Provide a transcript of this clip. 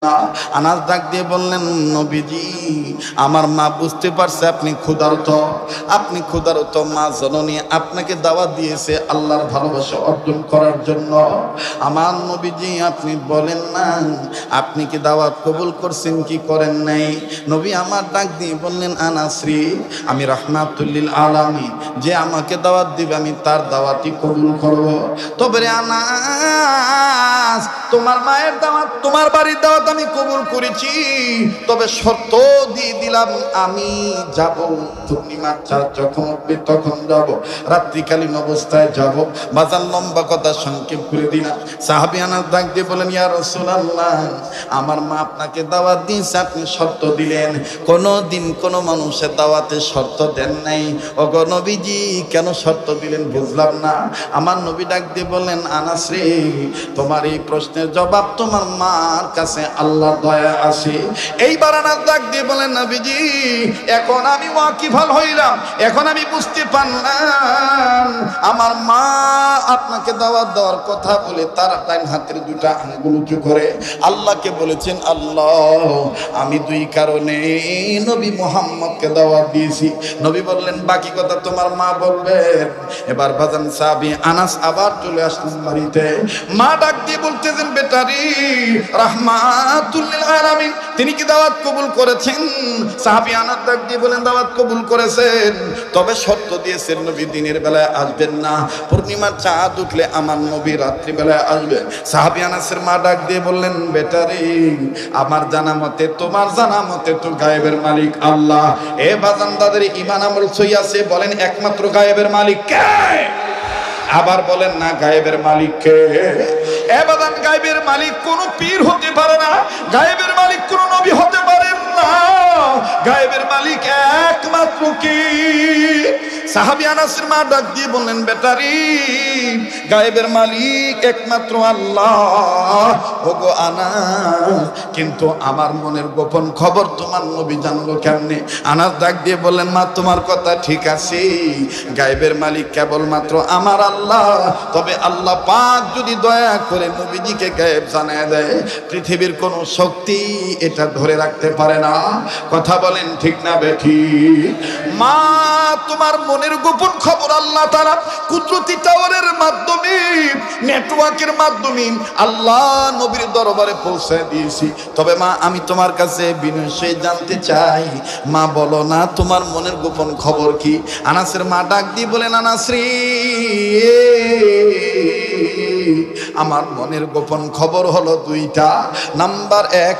আনাস ডাক দিয়ে বললেন, নবীজি আমার মা বুঝতে পারছে আপনি ক্ষুধার্ত মা জননী আপনাকে দাওয়াত দিয়েছে আল্লাহর ভালোবাসা অর্জন করার জন্য। আমার নবীজি আপনি বলেন না আপনি কি দাওয়াত কবুল করছেন কি করেন নাই? নবী আমার ডাক দিয়ে বললেন, আনাসরি আমি রাহমাতুল্লিল আলামিন, যে আমাকে দাওয়াত দিবে আমি তার দাওয়াতই কবুল করব। তবে রে আনাস, তোমার মায়ের দাওয়াত তোমার বাড়ির দাওয়াত আমি কবুল করেছি, তবে শর্ত দিয়ে দিলাম আমি যাব পূর্ণিমার চাঁদ যখন উঠবে তখন যাব, রাত্রিকালীন অবস্থায় যাব। বাজার লম্বা কথা সংক্ষেপ করে দিলাম। সাহাবী আনাস ডাক দিয়ে বলেন, ইয়া রাসূলুল্লাহ আমার মা আপনাকে দাওয়াত দিয়েছে আপনি শর্ত দিলেন, কোনদিন কোন মানুষের দাওয়াতে শর্ত দেন নাই। ওগো নবীজি কেন শর্ত দিলেন বুঝলাম না। আমার নবী ডাক দিয়ে বললেন, আনাস রে তোমার এই প্রশ্নের জবাব তোমার মার কাছে আল্লাহর দয়া আছে। এইবার আনাস ডাক দিয়ে বলেন, নবীজি এখন আমি ওয়াকিফাল হইলাম, এখন আমি বুঝতে পারলাম আমার মা আপনাকে দাওয়াত দেওয়ার কথা বলে তার ডান হাতের দুটা আঙ্গুল উঁচু করে আল্লাহকে বলেছেন, আল্লাহ আমি দুই কারণে নবী মুহাম্মদকে দাওয়াত দিয়েছি। নবী বললেন বাকি কথা তোমার মা বলবেন। এবার বাজান সাহাবী আনাস আবার চলে আসলেন বাড়িতে। মা ডাক দিয়ে বলতেছেন, বেটারি রাহমাতুল লিল আলামিন তিনি কি দাওয়াত কবুল করেছেন? সাহাবী আনাস ডাক দিয়ে বলেন, দাওয়াত কবুল করেছেন, তবে শর্ত দিয়েছেন নবী দিনের বেলায় আসবেন না, পূর্ণিমার চাঁদ উঠলে আমার নবী রাত্রি বেলায় আসবেন। সাহাবী আনাসের মা ডাক দিয়ে বললেন, বেটারি আমার জানা মতে তোমার জানা মতে তো গায়েবের মালিক আল্লাহ। এ বাজান তাদের ঈমান আমল সই আছে, বলেন একমাত্র গায়েবের মালিক কে? আবার বলেন না গায়েবের মালিক কে? এবাদান গায়েবের মালিক কোন পীর হতে পারে না, গায়েবের মালিক কোন নবী হতে পারেন না, গায়েবের মালিক একমাত্র কি? সাহাবী আনাসের মা ডাক দিয়ে বললেন, বেটারি গায়েবের মালিক একমাত্র আল্লাহ। ওগো আনাস কিন্তু আমার মনের গোপন খবর তোমার নবী জানলো কেমনে? আনাস ডাক দিয়ে বললেন, মা তোমার কথা ঠিক আছে, গায়েবের মালিক কেবলমাত্র আমার আল্লাহ, তবে আল্লাহ পাক যদি দয়া করে নবীজিকে গায়েব জানায় দেয় পৃথিবীর কোন শক্তি এটা ধরে রাখতে পারে না। কথা বলেন ঠিক না বেঠিক? মা তোমার মনের গোপন খবর আল্লাহ তাআলা কুদরতি টাওয়ারের মাধ্যমে নেটওয়ার্কের মাধ্যমে আল্লাহ নবীর দরবারে পৌঁছে দিয়েছি। তবে মা আমি তোমার কাছে বিনয় জানতে চাই, মা বলো না তোমার মনের গোপন খবর কি? আনাসের মা ডাক দিয়ে বলেন, আনাস রে আমার মনের গোপন খবর হলো দুইটা। নাম্বার এক,